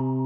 Halo,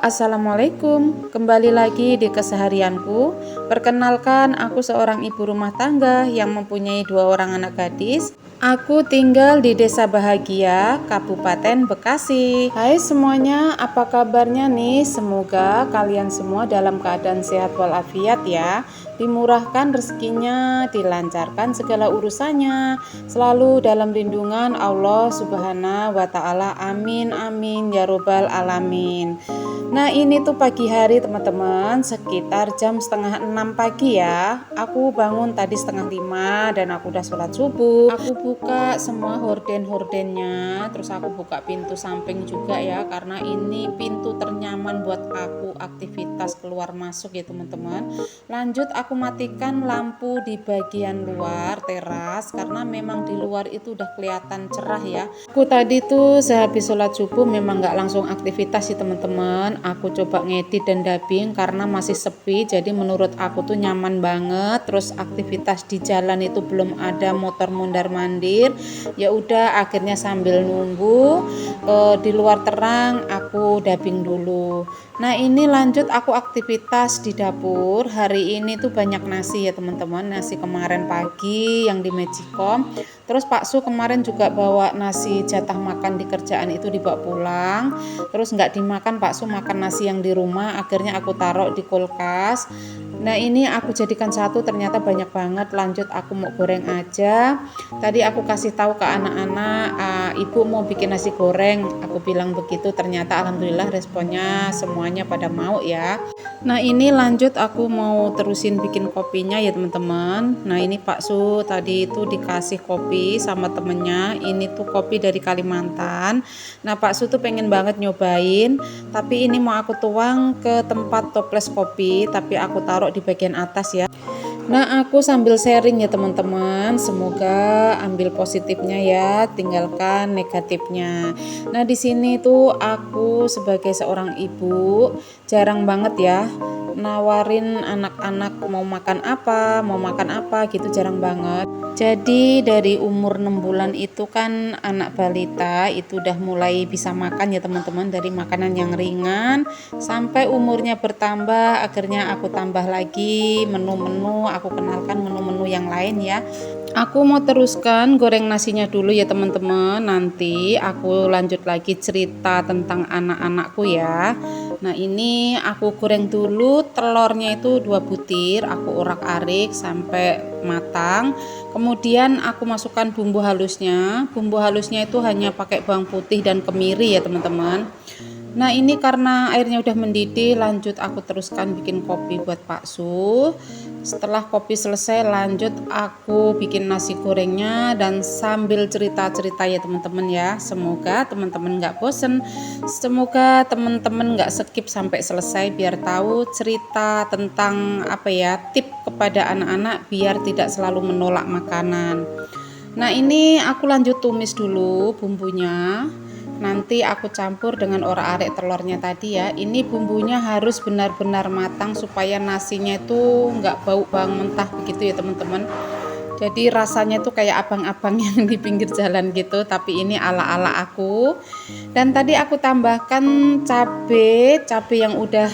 assalamualaikum. Kembali lagi di keseharianku. Perkenalkan, aku seorang ibu rumah tangga yang mempunyai 2 orang anak gadis. Aku tinggal di Desa Bahagia, Kabupaten Bekasi. Hai semuanya, apa kabarnya nih? Semoga kalian semua dalam keadaan sehat walafiat ya. Dimurahkan rezekinya, dilancarkan segala urusannya, selalu dalam lindungan Allah Subhanahu wa Ta'ala. Amin, amin ya Robbal Alamin. Nah, ini tuh pagi hari teman-teman, sekitar jam setengah 6 pagi ya. Aku bangun tadi setengah 5 dan aku udah sholat subuh. Aku buka semua horden-hordennya, terus aku buka pintu samping juga ya, karena ini pintu ternyaman buat aku aktivitas keluar masuk ya teman-teman. Lanjut aku matikan lampu di bagian luar teras, karena memang di luar itu udah kelihatan cerah ya. Aku tadi tuh sehabis sholat subuh memang nggak langsung aktivitas sih teman-teman. Aku coba ngedit dan dubbing karena masih sepi, jadi menurut aku tuh nyaman banget. Terus aktivitas di jalan itu belum ada motor mondar mandir, ya udah akhirnya sambil nunggu di luar terang aku dubbing dulu. Nah, ini lanjut aku aktivitas di dapur. Hari ini tuh banyak nasi ya teman-teman, nasi kemarin pagi yang di Magicom. Terus Pak Su kemarin juga bawa nasi jatah makan di kerjaan itu dibawa pulang. Terus nggak dimakan, Pak Su makan nasi yang di rumah, akhirnya aku taruh di kulkas. Nah, ini aku jadikan satu, ternyata banyak banget. Lanjut aku mau goreng aja. Tadi aku kasih tahu ke anak-anak, ibu mau bikin nasi goreng, aku bilang begitu. Ternyata alhamdulillah responnya semuanya pada mau ya. Nah, ini lanjut aku mau terusin bikin kopinya ya teman-teman. Nah, ini Pak Su tadi itu dikasih kopi sama temennya. Ini tuh kopi dari Kalimantan. Nah, Pak Su tuh pengen banget nyobain, tapi ini mau aku tuang ke tempat toples kopi, tapi aku taruh di bagian atas ya. Nah, aku sambil sharing ya teman-teman, semoga ambil positifnya ya, tinggalkan negatifnya. Nah, di sini tuh aku sebagai seorang ibu jarang banget ya nawarin anak-anak mau makan apa gitu, jarang banget. Jadi dari umur 6 bulan itu kan anak balita itu udah mulai bisa makan ya teman-teman, dari makanan yang ringan sampai umurnya bertambah, akhirnya aku tambah lagi menu-menu, aku kenalkan menu-menu yang lain ya. Aku mau teruskan goreng nasinya dulu ya teman-teman, nanti aku lanjut lagi cerita tentang anak-anakku ya. Nah, ini aku goreng dulu telurnya itu 2 butir, aku urak-arik sampai matang. Kemudian aku masukkan bumbu halusnya. Bumbu halusnya itu hanya pakai bawang putih dan kemiri ya teman-teman. Nah, ini karena airnya udah mendidih, lanjut aku teruskan bikin kopi buat Pak Su. Setelah kopi selesai, lanjut aku bikin nasi gorengnya dan sambil cerita-cerita ya teman-teman ya. Semoga teman-teman nggak bosen, semoga teman-teman nggak skip sampai selesai, biar tahu cerita tentang apa ya, tip kepada anak-anak biar tidak selalu menolak makanan. Nah, ini aku lanjut tumis dulu bumbunya. Nanti aku campur dengan orak-arik telurnya tadi ya. Ini bumbunya harus benar-benar matang supaya nasinya itu nggak bau bawang mentah begitu ya teman-teman. Jadi rasanya tuh kayak abang-abang yang di pinggir jalan gitu, tapi ini ala-ala aku. Dan tadi aku tambahkan cabai yang udah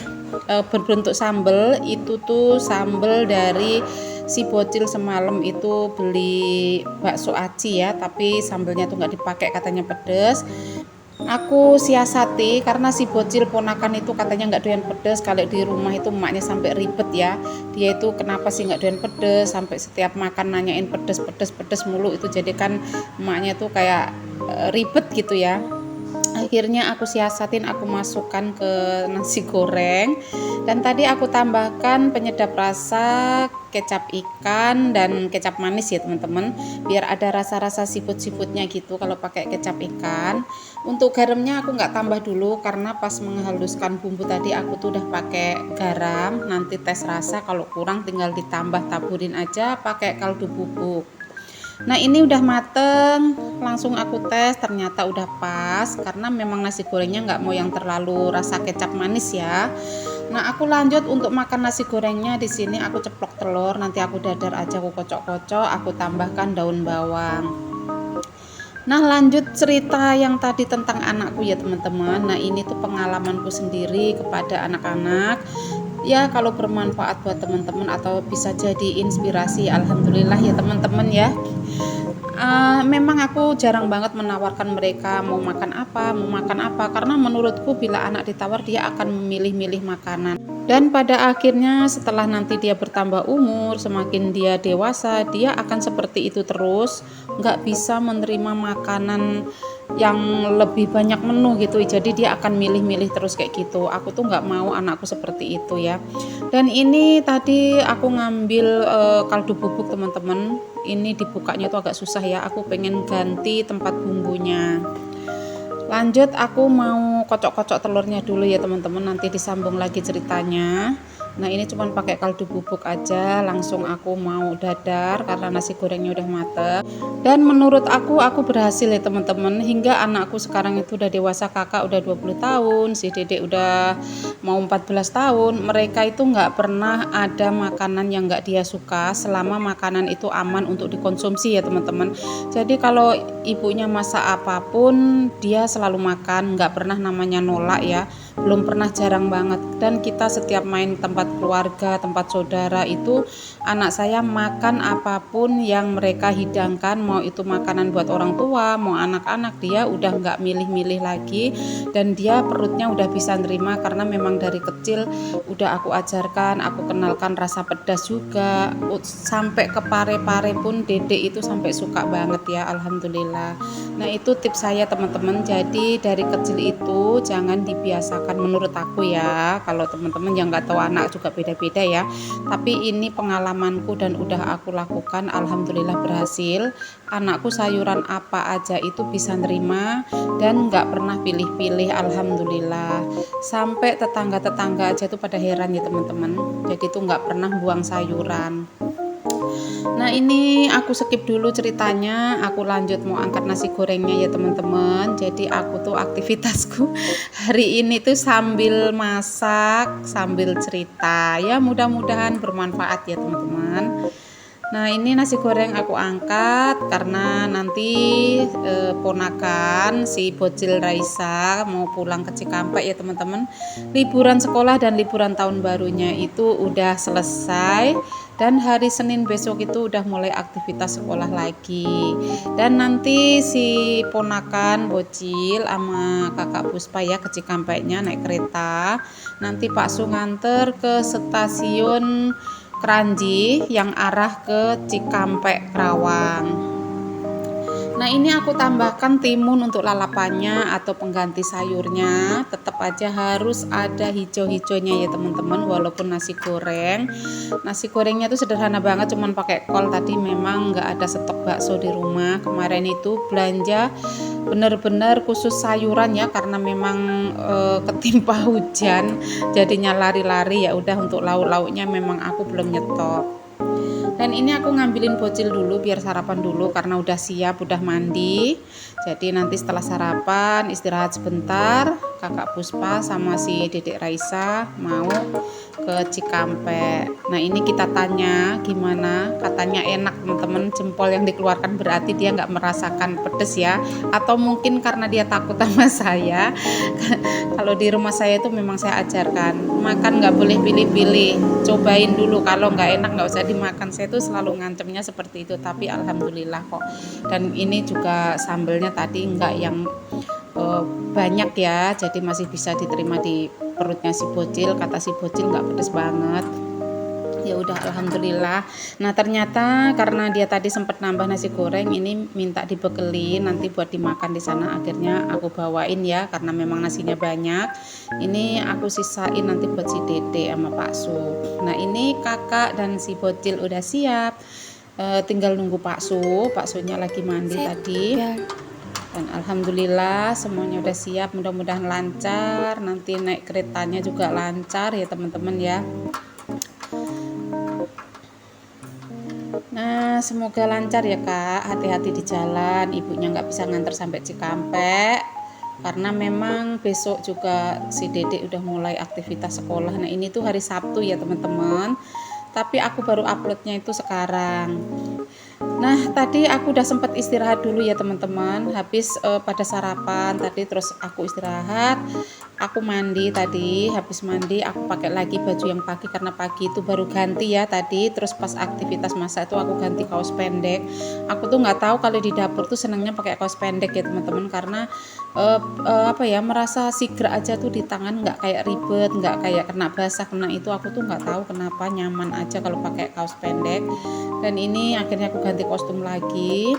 berbentuk sambal. Itu tuh sambal dari si bocil semalam itu beli bakso aci ya, tapi sambelnya tuh nggak dipakai, katanya pedes. Aku siasati karena si bocil ponakan itu katanya nggak doyan pedes. Kalau di rumah itu emaknya sampai ribet ya, dia itu kenapa sih nggak doyan pedes, sampai setiap makan nanyain pedes mulu. Itu jadi kan emaknya tuh kayak ribet gitu ya. Akhirnya aku siasatin, aku masukkan ke nasi goreng, dan tadi aku tambahkan penyedap rasa kecap ikan dan kecap manis ya teman-teman, biar ada rasa-rasa siput-siputnya gitu kalau pakai kecap ikan. Untuk garamnya aku nggak tambah dulu karena pas menghaluskan bumbu tadi aku tuh udah pakai garam, nanti tes rasa kalau kurang tinggal ditambah, taburin aja pakai kaldu bubuk. Nah, ini udah mateng, langsung aku tes, ternyata udah pas karena memang nasi gorengnya nggak mau yang terlalu rasa kecap manis ya. Nah, aku lanjut untuk makan nasi gorengnya. Di sini aku ceplok telur, nanti aku dadar aja, aku kocok-kocok, aku tambahkan daun bawang. Nah, lanjut cerita yang tadi tentang anakku ya teman-teman. Nah, ini tuh pengalamanku sendiri kepada anak-anak. Ya, kalau bermanfaat buat teman-teman atau bisa jadi inspirasi, alhamdulillah ya teman-teman ya. Memang aku jarang banget menawarkan mereka mau makan apa, karena menurutku bila anak ditawar dia akan memilih-milih makanan. Dan pada akhirnya setelah nanti dia bertambah umur, semakin dia dewasa, dia akan seperti itu terus, nggak bisa menerima makanan yang lebih banyak menu gitu. Jadi dia akan milih-milih terus kayak gitu. Aku tuh nggak mau anakku seperti itu ya. Dan ini tadi aku ngambil kaldu bubuk teman-teman. Ini dibukanya tuh agak susah ya, aku pengen ganti tempat bumbunya. Lanjut, aku mau kocok-kocok telurnya dulu ya teman-teman, nanti disambung lagi ceritanya. Nah, ini cuma pakai kaldu bubuk aja, langsung aku mau dadar karena nasi gorengnya udah mateng. Dan menurut aku berhasil ya teman-teman. Hingga anakku sekarang itu udah dewasa, kakak udah 20 tahun, si dedek udah mau 14 tahun. Mereka itu nggak pernah ada makanan yang nggak dia suka selama makanan itu aman untuk dikonsumsi ya teman-teman. Jadi kalau ibunya masak apapun dia selalu makan, nggak pernah namanya nolak ya, belum pernah, jarang banget. Dan kita setiap main tempat keluarga, tempat saudara itu anak saya makan apapun yang mereka hidangkan, mau itu makanan buat orang tua, mau anak-anak, dia udah nggak milih-milih lagi. Dan dia perutnya udah bisa nerima karena memang dari kecil udah aku ajarkan, aku kenalkan rasa pedas juga, sampai ke pare-pare pun dedek itu sampai suka banget ya, alhamdulillah. Nah, itu tips saya teman-teman. Jadi dari kecil itu jangan dibiasakan menurut aku ya. Kalau teman-teman yang nggak tahu anak juga beda-beda ya. Tapi ini pengalamanku dan udah aku lakukan, alhamdulillah berhasil. Anakku sayuran apa aja itu bisa nerima dan nggak pernah pilih-pilih, alhamdulillah. Sampai tetangga-tetangga aja tuh pada heran ya teman-teman. Jadi tuh nggak pernah buang sayuran. Nah, ini aku skip dulu ceritanya, aku lanjut mau angkat nasi gorengnya ya teman-teman. Jadi aku tuh aktivitasku hari ini tuh sambil masak, sambil cerita. Ya, mudah-mudahan bermanfaat ya teman-teman. Nah, ini nasi goreng aku angkat karena nanti ponakan si bocil Raisa mau pulang ke Cikampek ya teman-teman. Liburan sekolah dan liburan tahun barunya itu udah selesai. Dan hari Senin besok itu udah mulai aktivitas sekolah lagi. Dan nanti si ponakan bocil sama kakak Puspa ya ke Cikampeknya naik kereta. Nanti Pak Su nganter ke stasiun Kranji yang arah ke Cikampek Kerawang. Nah, ini aku tambahkan timun untuk lalapannya atau pengganti sayurnya. Tetap aja harus ada hijau-hijaunya ya teman-teman, walaupun nasi goreng. Nasi gorengnya tuh sederhana banget, cuman pakai kol. Tadi memang nggak ada stok bakso di rumah. Kemarin itu belanja bener-bener khusus sayuran ya, karena memang ketimpa hujan, jadinya lari-lari. Ya udah, untuk lauk-lauknya memang aku belum nyetok. Dan ini aku ngambilin bocil dulu biar sarapan dulu karena udah siap, udah mandi. Jadi nanti setelah sarapan istirahat sebentar, kakak Puspa sama si dedek Raisa mau ke Cikampek. Nah, ini kita tanya gimana, katanya enak teman-teman. Jempol yang dikeluarkan berarti dia nggak merasakan pedes ya, atau mungkin karena dia takut sama saya. Kalau di rumah saya itu memang saya ajarkan makan nggak boleh pilih-pilih, cobain dulu, kalau nggak enak nggak usah dimakan. Saya tuh selalu ngancemnya seperti itu, tapi alhamdulillah kok. Dan ini juga sambelnya tadi nggak yang banyak ya, jadi masih bisa diterima di perutnya si bocil. Kata si bocil nggak pedes banget. Ya udah, alhamdulillah. Nah, ternyata karena dia tadi sempat nambah nasi goreng, ini minta dibekelin nanti buat dimakan di sana. Akhirnya aku bawain ya, karena memang nasinya banyak. Ini aku sisain nanti buat si Dede sama Pak Su. Nah, ini kakak dan si bocil udah siap. Tinggal nunggu Pak Su. Pak Sunya lagi mandi tadi. Dan alhamdulillah semuanya udah siap. Mudah-mudahan lancar. Nanti naik keretanya juga lancar ya teman-teman ya. Nah, semoga lancar ya kak, hati-hati di jalan, ibunya nggak bisa nganter sampai Cikampek karena memang besok juga si dedek udah mulai aktivitas sekolah. Nah, ini tuh hari Sabtu ya teman-teman, tapi aku baru uploadnya itu sekarang. Nah, tadi aku udah sempat istirahat dulu ya teman-teman. Habis pada sarapan tadi, terus aku istirahat. Aku mandi tadi, habis mandi aku pakai lagi baju yang pagi karena pagi itu baru ganti ya tadi. Terus pas aktivitas masak itu aku ganti kaos pendek. Aku tuh nggak tahu kalau di dapur tuh senangnya pakai kaos pendek ya teman-teman, karena apa ya, merasa siger aja tuh di tangan, nggak kayak ribet, nggak kayak kena basah kena itu. Aku tuh nggak tahu kenapa, nyaman aja kalau pakai kaos pendek. Dan ini akhirnya aku ganti kostum lagi.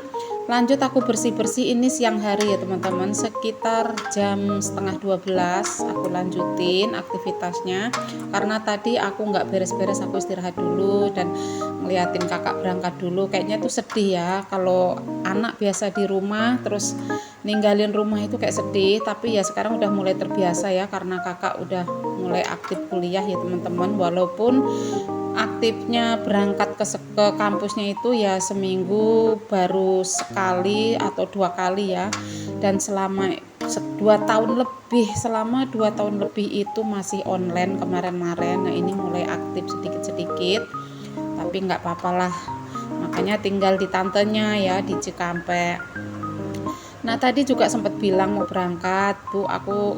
Lanjut aku bersih-bersih ini siang hari ya teman-teman, sekitar jam setengah 12 aku lanjutin aktivitasnya, karena tadi aku nggak beres-beres, aku istirahat dulu dan ngeliatin kakak berangkat dulu. Kayaknya tuh sedih ya kalau anak biasa di rumah terus ninggalin rumah itu kayak sedih, tapi ya sekarang udah mulai terbiasa ya karena kakak udah mulai aktif kuliah ya teman-teman. Walaupun aktifnya berangkat ke kampusnya itu ya seminggu baru sekali atau 2 kali ya, dan selama 2 tahun lebih itu masih online kemarin-kemarin. Nah ini mulai aktif sedikit-sedikit, tapi nggak apa-apalah, makanya tinggal di tantenya ya di Cikampek. Nah tadi juga sempat bilang mau berangkat Bu, aku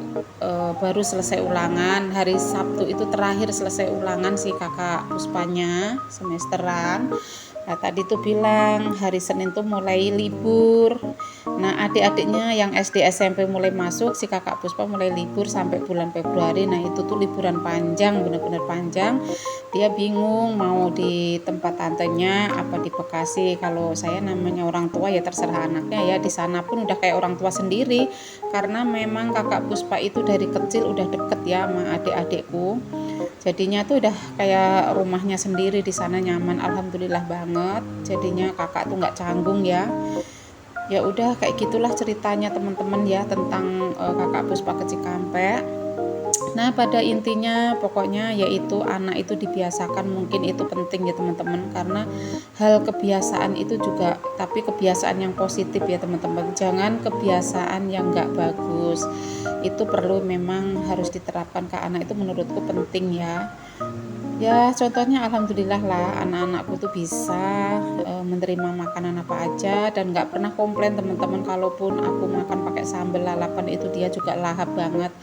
baru selesai ulangan hari Sabtu itu, terakhir selesai ulangan si kakak Puspanya semesteran. Nah tadi tuh bilang hari Senin tuh mulai libur. Nah adik-adiknya yang SD SMP mulai masuk, si kakak Puspa mulai libur sampai bulan Februari. Nah itu tuh liburan panjang, bener-bener panjang. Dia bingung mau di tempat tantenya apa di Bekasi. Kalau saya namanya orang tua ya terserah anaknya ya, di sana pun udah kayak orang tua sendiri, karena memang kakak Puspa itu dari kecil udah deket ya sama adik-adikku. Jadinya tuh udah kayak rumahnya sendiri di sana, nyaman, alhamdulillah banget. Jadinya kakak tuh nggak canggung ya. Ya udah kayak gitulah ceritanya teman-teman ya tentang kakak Puspa ke Cikampek. Nah pada intinya pokoknya yaitu anak itu dibiasakan, mungkin itu penting ya teman-teman, karena hal kebiasaan itu juga, tapi kebiasaan yang positif ya teman-teman, jangan kebiasaan yang nggak bagus. Itu perlu memang harus diterapkan ke anak, itu menurutku penting ya. Ya contohnya alhamdulillah lah anak-anakku tuh bisa menerima makanan apa aja dan nggak pernah komplain teman-teman. Kalaupun aku makan pakai sambal lalapan itu dia juga lahap banget,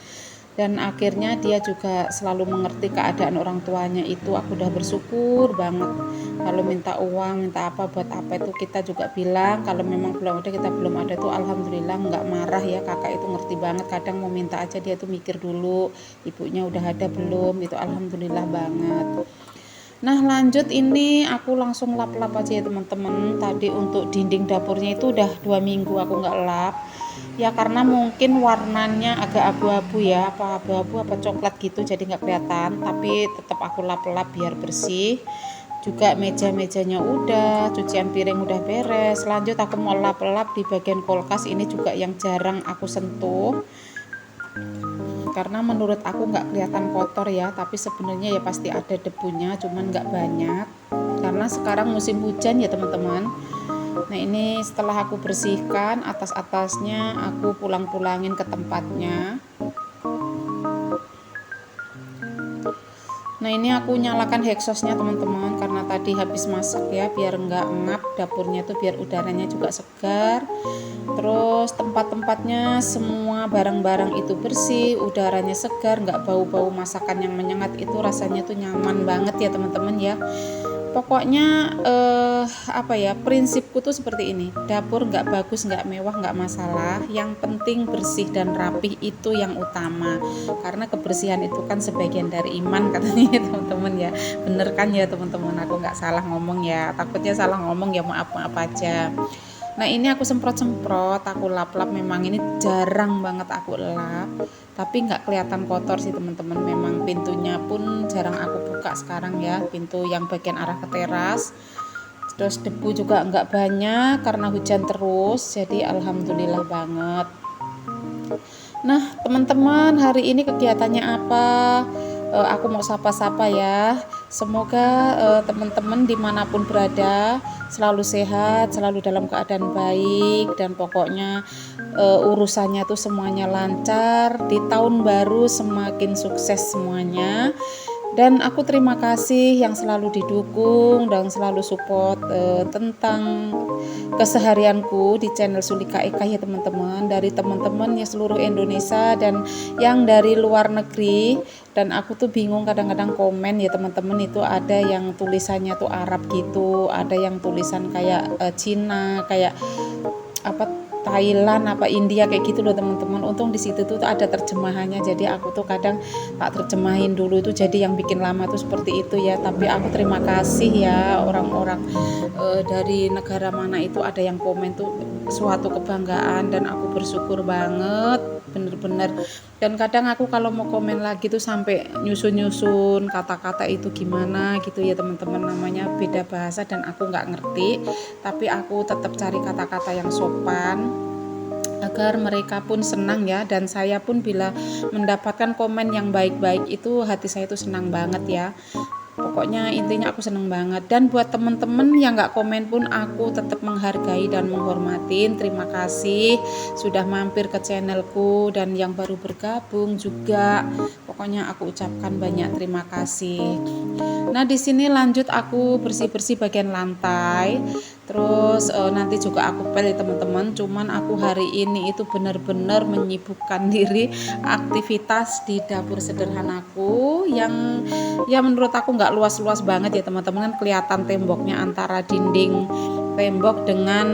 dan akhirnya dia juga selalu mengerti keadaan orang tuanya. Itu aku udah bersyukur banget. Kalau minta uang, minta apa buat apa itu kita juga bilang, kalau memang belum ada, kita belum ada tuh alhamdulillah nggak marah ya. Kakak itu ngerti banget, kadang mau minta aja dia tuh mikir dulu ibunya udah ada belum, itu alhamdulillah banget. Nah lanjut ini aku langsung lap-lap aja ya teman-teman. Tadi untuk dinding dapurnya itu udah 2 minggu aku nggak lap ya, karena mungkin warnanya agak abu-abu ya, apa abu-abu apa coklat gitu, jadi nggak kelihatan, tapi tetap aku lap-lap biar bersih. Juga meja-mejanya udah, cucian piring udah beres. Lanjut aku mau lap-lap di bagian kulkas, ini juga yang jarang aku sentuh karena menurut aku nggak kelihatan kotor ya, tapi sebenarnya ya pasti ada debunya, cuman nggak banyak karena sekarang musim hujan ya teman-teman. Nah ini setelah aku bersihkan atas-atasnya, aku pulang-pulangin ke tempatnya. Nah ini aku nyalakan hexosnya teman-teman, karena tadi habis masak ya, biar nggak ngap dapurnya tuh, biar udaranya juga segar. Terus tempat-tempatnya semua barang-barang itu bersih, udaranya segar, nggak bau-bau masakan yang menyengat. Itu rasanya tuh nyaman banget ya teman-teman ya. Pokoknya apa ya, prinsipku tuh seperti ini, dapur nggak bagus, nggak mewah, nggak masalah, yang penting bersih dan rapih, itu yang utama, karena kebersihan itu kan sebagian dari iman katanya teman-teman ya. Bener kan ya teman-teman, aku nggak salah ngomong ya, takutnya salah ngomong ya maaf aja. Nah ini aku semprot-semprot, aku lap-lap, memang ini jarang banget aku lap, tapi nggak kelihatan kotor sih teman-teman. Memang pintunya pun jarang aku buka sekarang ya, pintu yang bagian arah ke teras. Terus debu juga nggak banyak karena hujan terus, jadi alhamdulillah banget. Nah teman-teman, hari ini kegiatannya apa? Aku mau sapa-sapa ya. Semoga teman-teman dimanapun berada selalu sehat, selalu dalam keadaan baik, dan pokoknya urusannya tuh semuanya lancar. Di tahun baru semakin sukses semuanya. Dan aku terima kasih yang selalu didukung dan selalu support tentang keseharianku di channel Sulika Eka ya teman-teman, dari teman-teman ya seluruh Indonesia dan yang dari luar negeri. Dan aku tuh bingung kadang-kadang komen ya teman-teman, itu ada yang tulisannya tuh Arab gitu, ada yang tulisan kayak Cina, kayak apa Thailand apa India kayak gitu loh teman-teman. Untung di situ tuh ada terjemahannya, jadi aku tuh kadang tak terjemahin dulu, itu jadi yang bikin lama tuh seperti itu ya. Tapi aku terima kasih ya orang-orang dari negara mana itu ada yang komen tuh suatu kebanggaan, dan aku bersyukur banget bener-bener. Dan kadang aku kalau mau komen lagi tuh sampai nyusun-nyusun kata-kata itu gimana gitu ya teman-teman, namanya beda bahasa dan aku nggak ngerti, tapi aku tetap cari kata-kata yang sopan agar mereka pun senang ya, dan saya pun bila mendapatkan komen yang baik-baik itu hati saya itu senang banget ya. Pokoknya intinya aku seneng banget. Dan buat temen-temen yang gak komen pun aku tetap menghargai dan menghormatin. Terima kasih sudah mampir ke channelku, dan yang baru bergabung juga. Pokoknya aku ucapkan banyak terima kasih. Nah di sini lanjut aku bersih-bersih bagian lantai. Terus nanti juga aku pel ya teman-teman. Cuman aku hari ini itu benar-benar menyibukkan diri aktivitas di dapur sederhanaku yang ya menurut aku nggak luas-luas banget ya teman-teman. Kan kelihatan temboknya, antara dinding tembok dengan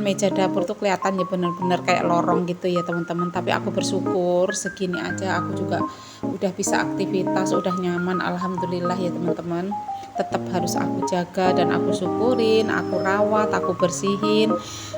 meja dapur tuh kelihatan ya benar-benar kayak lorong gitu ya teman-teman. Tapi aku bersyukur segini aja aku juga udah bisa aktivitas, udah nyaman, alhamdulillah ya teman-teman. Tetap harus aku jaga dan aku syukurin, aku rawat, aku bersihin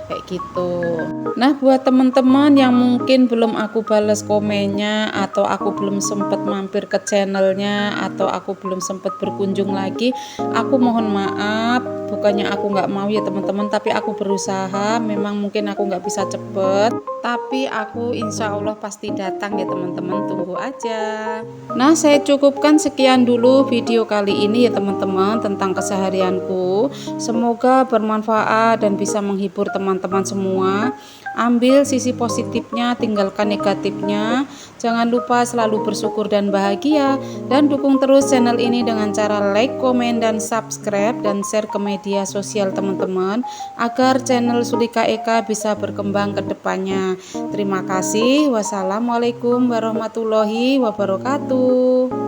kayak gitu. Nah buat teman-teman yang mungkin belum aku balas komennya, atau aku belum sempat mampir ke channelnya, atau aku belum sempat berkunjung lagi, aku mohon maaf. Bukannya aku nggak mau ya teman-teman, tapi aku berusaha. Memang mungkin aku nggak bisa cepet, tapi aku insya Allah pasti datang ya teman-teman, tunggu aja. Nah saya cukupkan sekian dulu video kali ini ya teman-teman, tentang keseharianku. Semoga bermanfaat dan bisa menghibur teman-teman semua. Ambil sisi positifnya, tinggalkan negatifnya. Jangan lupa selalu bersyukur dan bahagia, dan dukung terus channel ini dengan cara like, komen, dan subscribe, dan share ke media sosial teman-teman, agar channel Sulika Eka bisa berkembang ke depannya. Terima kasih. Wassalamualaikum warahmatullahi wabarakatuh.